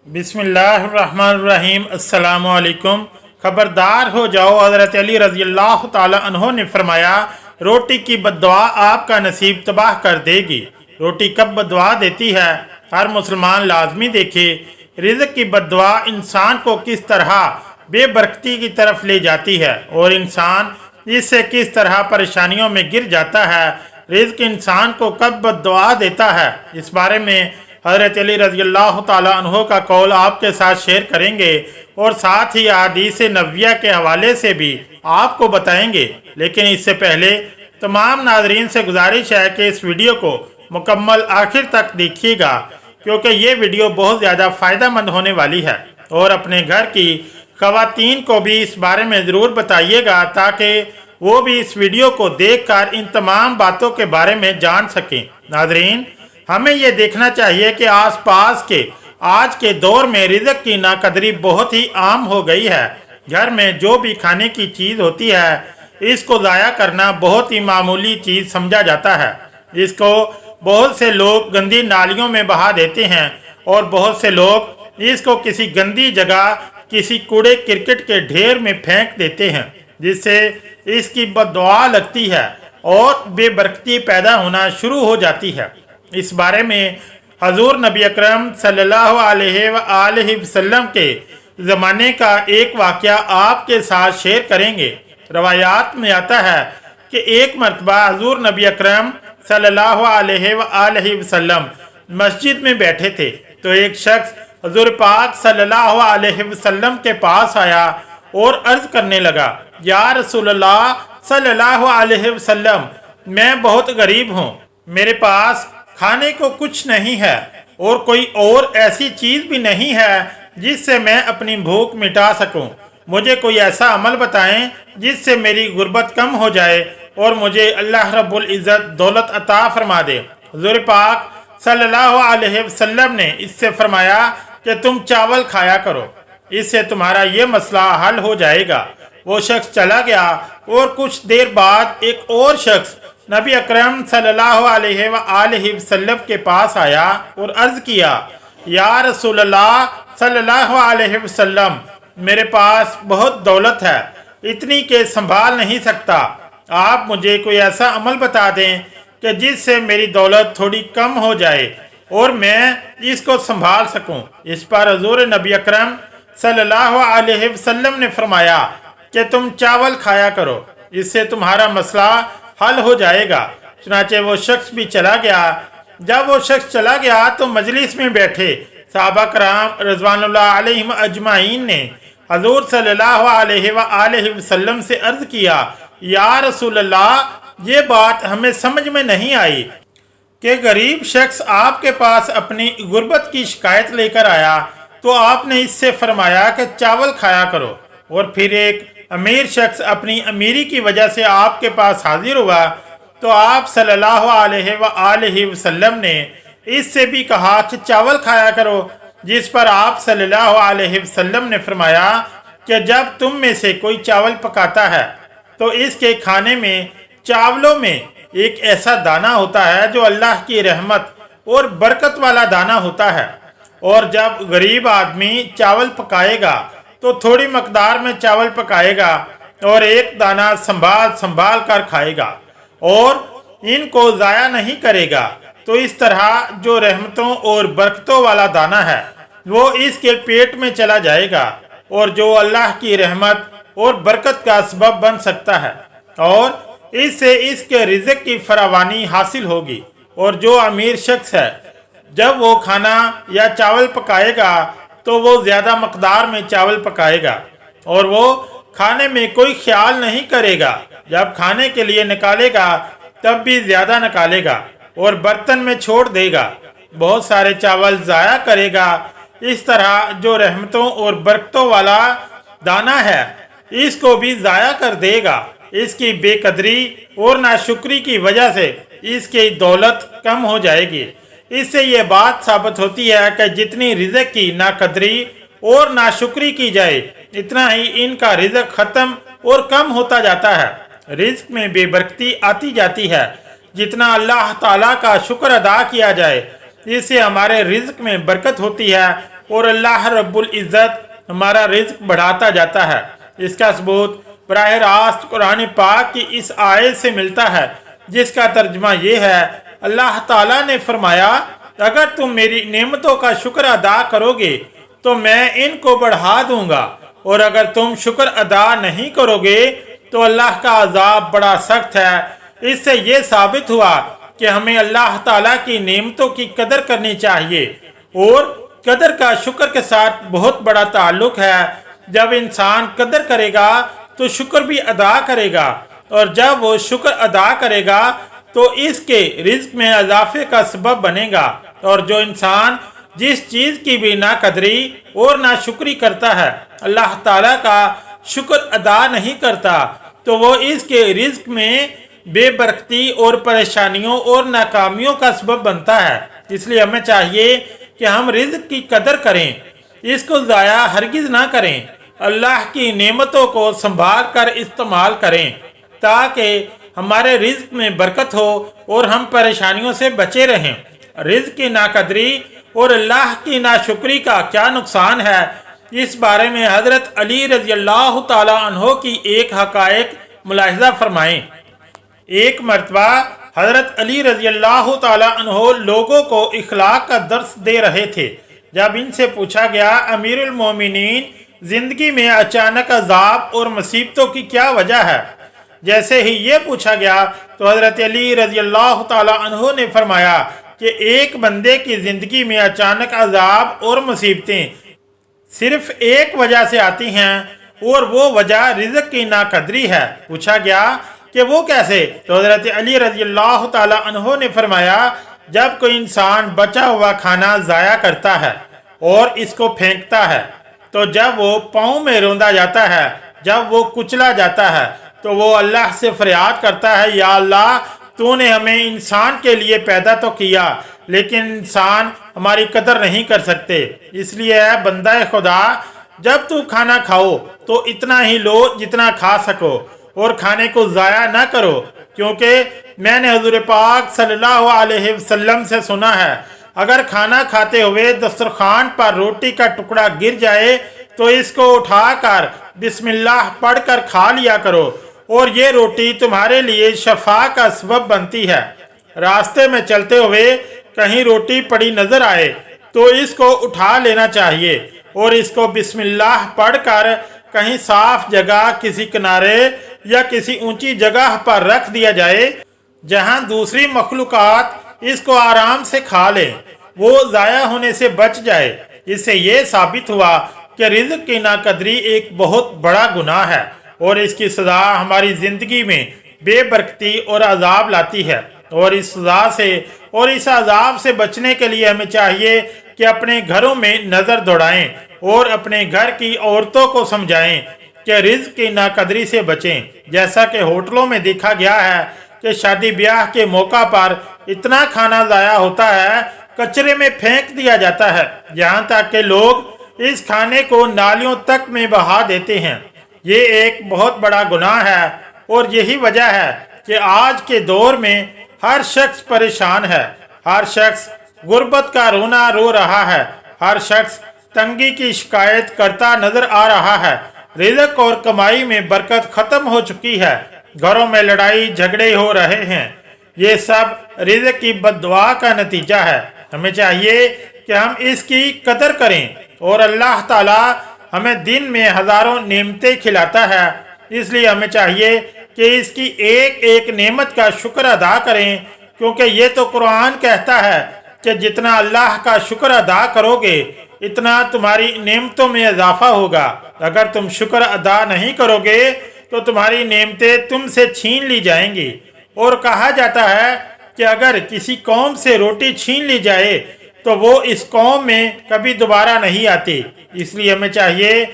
बिस्मिल्लाहिर्रहमानिर्रहीम। अस्सलामु अलैकुम। खबरदार हो जाओ, हज़रत अली रज़ी अल्लाह ताला अन्हो ने फरमाया, रोटी की बद्दुआ आपका नसीब तबाह कर देगी। रोटी कब बद्दुआ देती है, हर मुसलमान लाजमी देखे। रिज़्क़ की बद्दुआ इंसान को किस तरह बेबरकती की तरफ ले जाती है और इंसान इससे किस तरह परेशानियों में गिर जाता है। रिज़्क़ इंसान को कब बद्दुआ देता है, इस बारे में हज़रत अली रज़ी अल्लाह ताला अन्हो का कौल आपके साथ शेयर करेंगे और साथ ही हदीस नबविया के हवाले से भी आपको बताएंगे। लेकिन इससे पहले तमाम नाजरीन से गुजारिश है कि इस वीडियो को मुकम्मल आखिर तक देखिएगा, क्योंकि ये वीडियो बहुत ज़्यादा फ़ायदेमंद होने वाली है। और अपने घर की ख़वातीन को भी इस बारे में ज़रूर बताइएगा, ताकि वो भी इस वीडियो को देखकर इन तमाम बातों के बारे में जान सकें। नाजरीन, हमें ये देखना चाहिए कि आसपास के आज के दौर में रिज़्क़ की नाकदरी बहुत ही आम हो गई है। घर में जो भी खाने की चीज़ होती है, इसको ज़ाया करना बहुत ही मामूली चीज़ समझा जाता है। इसको बहुत से लोग गंदी नालियों में बहा देते हैं और बहुत से लोग इसको किसी गंदी जगह, किसी कूड़े क्रिकेट के ढेर में फेंक देते हैं, जिससे इसकी बद्दुआ लगती है और बेबरकती पैदा होना शुरू हो जाती है। इस बारे में हजूर नबी अकरम सल्लल्लाहु अलैहि वसल्लम के ज़माने का एक वाक़या आपके साथ शेयर करेंगे। रवायात में आता है कि एक मरतबा हजूर नबी अकरम सल्लल्लाहु अलैहि वसल्लम मस्जिद में बैठे थे, तो एक शख्स हजूर पाक सल्लल्लाहु अलैहि वसल्लम के पास आया और अर्ज़ करने लगा, या रसूलल्लाह सल्लल्लाहु अलैहि वसल्लम, मैं बहुत गरीब हूँ, मेरे पास खाने को कुछ नहीं है और कोई और ऐसी चीज़ भी नहीं है जिससे मैं अपनी भूख मिटा सकूं। मुझे कोई ऐसा अमल बताएं जिससे मेरी गुर्बत कम हो जाए और मुझे अल्लाह रब्बुल इज़्ज़त दौलत अता फरमा दे। हुज़ूर पाक सल्लल्लाहु अलैहि वसल्लम ने इससे फरमाया कि तुम चावल खाया करो, इससे तुम्हारा ये मसला हल हो जाएगा। वो शख्स चला गया और कुछ देर बाद एक और शख्स नबी अकरम सल्लल्लाहु अलैहि वसल्लम के पास आया और अर्ज़ किया, या रसूलल्लाह सल्लल्लाहु अलैहि वसल्लम, मेरे पास बहुत दौलत है, इतनी के संभाल नहीं सकता। आप मुझे कोई ऐसा अमल बता दें कि जिससे मेरी दौलत थोड़ी कम हो जाए और मैं इसको संभाल सकूं। इस पर हजूर नबी अकरम सल्लल्लाहु अलैहि वसल्लम ने फरमाया कि तुम चावल खाया करो, इससे तुम्हारा मसला हल हो जाएगा। चुनाचे वो शख्स भी चला गया। जब वो शख्स चला गया तो मजलिस में बैठे सहाबा कराम रज़वानुल्लाह अलैहिम अजमाइन ने हजूर सल्लल्लाहु अलैहि वसल्लम से अर्ज़ किया, या रसूलल्लाह, ये बात हमें समझ में नहीं आई कि गरीब शख्स आपके पास अपनी गुर्बत की शिकायत लेकर आया तो आपने इससे फरमाया कि चावल खाया करो, और फिर एक अमीर शख्स अपनी अमीरी की वजह से आपके पास हाजिर हुआ तो आप सल्लल्लाहु अलैहि वसल्लम ने इससे भी कहा कि चावल खाया करो, जिस पर आप सल्लल्लाहु अलैहि वसल्लम ने फरमाया कि जब तुम में से कोई चावल पकाता है तो इसके खाने में चावलों में एक ऐसा दाना होता है जो अल्लाह की रहमत और बरकत वाला दाना होता है, और जब गरीब आदमी चावल पकाएगा तो थोड़ी मकदार में चावल पकाएगा और एक दाना संभाल संभाल कर खाएगा और इनको ज़ाया नहीं करेगा। तो इस तरह जो रहमतों और बरकतों वाला दाना है वो इसके पेट में चला जाएगा, और जो अल्लाह की रहमत और बरकत का सबब बन सकता है, और इससे इसके रिज़्क़ की फरावानी हासिल होगी। और जो अमीर शख्स है, जब वो खाना या चावल पकाएगा तो वो ज़्यादा मकदार में चावल पकाएगा और वो खाने में कोई ख्याल नहीं करेगा। जब खाने के लिए निकालेगा तब भी ज़्यादा निकालेगा और बर्तन में छोड़ देगा, बहुत सारे चावल ज़ाया करेगा। इस तरह जो रहमतों और बरकतों वाला दाना है इसको भी ज़ाया कर देगा। इसकी बेकदरी और नाशुक्री की वजह से इसकी दौलत कम हो जाएगी। इससे ये बात साबित होती है कि जितनी रिज़्क़ की नाकदरी और नाशुक्री की जाए, इतना ही इनका रिज़्क़ ख़त्म और कम होता जाता है। रिज़्क़ में बेबरकती आती जाती है। जितना अल्लाह ताला का शुक्र अदा किया जाए, इससे हमारे रिज्क में बरकत होती है और अल्लाह रब्बुल इज़्ज़त हमारा रिज्क बढ़ाता जाता है। इसका सबूत बराह रास्त कुरान पाक की इस आयत से मिलता है, जिसका तर्जुमा ये है, अल्लाह ताला ने फरमाया, अगर तुम मेरी नेमतों का शुक्र अदा करोगे तो मैं इनको बढ़ा दूंगा, और अगर तुम शुक्र अदा नहीं करोगे तो अल्लाह का अजाब बड़ा सख्त है। इससे ये साबित हुआ कि हमें अल्लाह ताला की नेमतों की कदर करनी चाहिए, और कदर का शुक्र के साथ बहुत बड़ा ताल्लुक है। जब इंसान कदर करेगा तो शुक्र भी अदा करेगा, और जब वो शुक्र अदा करेगा तो इसके रिज्क में इजाफे का सबब बनेगा। और जो इंसान जिस चीज़ की भी ना कदरी और ना शुक्री करता है, अल्लाह ताला का शुक्र अदा नहीं करता, तो वो इसके रिज्क में बेबरकती और परेशानियों और नाकामियों का सबब बनता है। इसलिए हमें चाहिए कि हम रिज्क की कदर करें, इसको ज़ाया हरगिज़ ना करें, अल्लाह की नेमतों को संभाल कर इस्तेमाल करें ताकि हमारे रिज्क में बरकत हो और हम परेशानियों से बचे रहें। रिज्क की नाकदरी और अल्लाह की नाशुक्री का क्या नुकसान है, इस बारे में हज़रत अली रज़ी अल्लाह ताला अन्हो की एक हक़ाइक़ मुलाहिज़ा फरमाएं। एक मरतबा हज़रत अली रज़ी अल्लाह ताला अन्हो लोगों को इखलाक का दर्स दे रहे थे। जब इनसे पूछा गया, अमीरुल मोमिनीन, ज़िंदगी में अचानक अज़ाब और मुसीबतों की क्या वजह है? जैसे ही ये पूछा गया तो हज़रत अली रज़ी अल्लाह ताला अन्हो ने फरमाया कि एक बंदे की ज़िंदगी में अचानक अज़ाब और मुसीबतें सिर्फ एक वजह से आती हैं, और वो वजह रिज़्क की नाकदरी है। पूछा गया कि वो कैसे? तो हज़रत अली रज़ी अल्लाह ताला अन्हो ने फरमाया, जब कोई इंसान बचा हुआ खाना ज़ाया करता है और इसको फेंकता है, तो जब वो पाँव में रौंदा जाता है, जब वो कुचला जाता है, तो वो अल्लाह से फरियाद करता है, या अल्लाह, तूने हमें इंसान के लिए पैदा तो किया, लेकिन इंसान हमारी कदर नहीं कर सकते। इसलिए है बंदा खुदा, जब तू खाना खाओ तो इतना ही लो जितना खा सको, और खाने को ज़ाया ना करो, क्योंकि मैंने हुज़ूर पाक सल्लल्लाहु अलैहि वसल्लम से सुना है, अगर खाना खाते हुए दस्तरखान पर रोटी का टुकड़ा गिर जाए तो इसको उठाकर बिस्मिल्लाह पढ़कर खा लिया करो, और ये रोटी तुम्हारे लिए शफा का सबब बनती है। रास्ते में चलते हुए कहीं रोटी पड़ी नजर आए तो इसको उठा लेना चाहिए, और इसको बिस्मिल्लाह पढ़कर कहीं साफ जगह, किसी किनारे या किसी ऊंची जगह पर रख दिया जाए, जहां दूसरी मखलूकात इसको आराम से खा लें, वो ज़ाया होने से बच जाए। इससे ये साबित हुआ कि रिज़्क की नाकदरी एक बहुत बड़ा गुनाह है, और इसकी सज़ा हमारी ज़िंदगी में बेबरकती और अजाब लाती है। और इस सज़ा से और इस अजाब से बचने के लिए हमें चाहिए कि अपने घरों में नज़र दौड़ाएं और अपने घर की औरतों को समझाएं कि रिज़्क की नाकदरी से बचें। जैसा कि होटलों में देखा गया है कि शादी ब्याह के मौका पर इतना खाना ज़ाया होता है, कचरे में फेंक दिया जाता है, यहाँ तक कि लोग इस खाने को नालियों तक में बहा देते हैं। ये एक बहुत बड़ा गुनाह है, और यही वजह है कि आज के दौर में हर शख्स परेशान है, हर शख्स गुर्बत का रोना रो रहा है, हर शख्स तंगी की शिकायत करता नजर आ रहा है। रिज़्क और कमाई में बरकत खत्म हो चुकी है, घरों में लड़ाई झगड़े हो रहे हैं। ये सब रिज़्क की बद्दुआ का नतीजा है। हमें चाहिए कि हम इसकी कदर करें, और अल्लाह ताला हमें दिन में हज़ारों नेमतें खिलाता है, इसलिए हमें चाहिए कि इसकी एक एक नेमत का शुक्र अदा करें, क्योंकि ये तो कुरान कहता है कि जितना अल्लाह का शुक्र अदा करोगे इतना तुम्हारी नेमतों में इजाफा होगा। अगर तुम शुक्र अदा नहीं करोगे तो तुम्हारी नेमतें तुमसे छीन ली जाएंगी। और कहा जाता है कि अगर किसी कौम से रोटी छीन ली जाए तो वो इस कौम में कभी दोबारा नहीं आती। इसलिए हमें चाहिए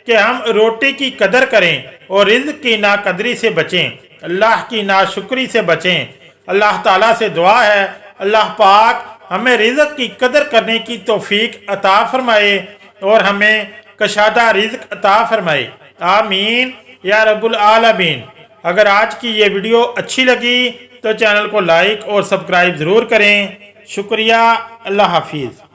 कि हम रोटी की कदर करें और रिज़्क की नाकदरी से बचें, अल्लाह की नाशुक्री से बचें। अल्लाह ताला से दुआ है, अल्लाह पाक हमें रिज़्क की कदर करने की तौफीक अता फरमाए और हमें कशादा रिज़्क अता फरमाए। आमीन या रब्बुल आलमीन। अगर आज की ये वीडियो अच्छी लगी तो चैनल को लाइक और सब्सक्राइब ज़रूर करें। شکریہ، اللہ حافظ۔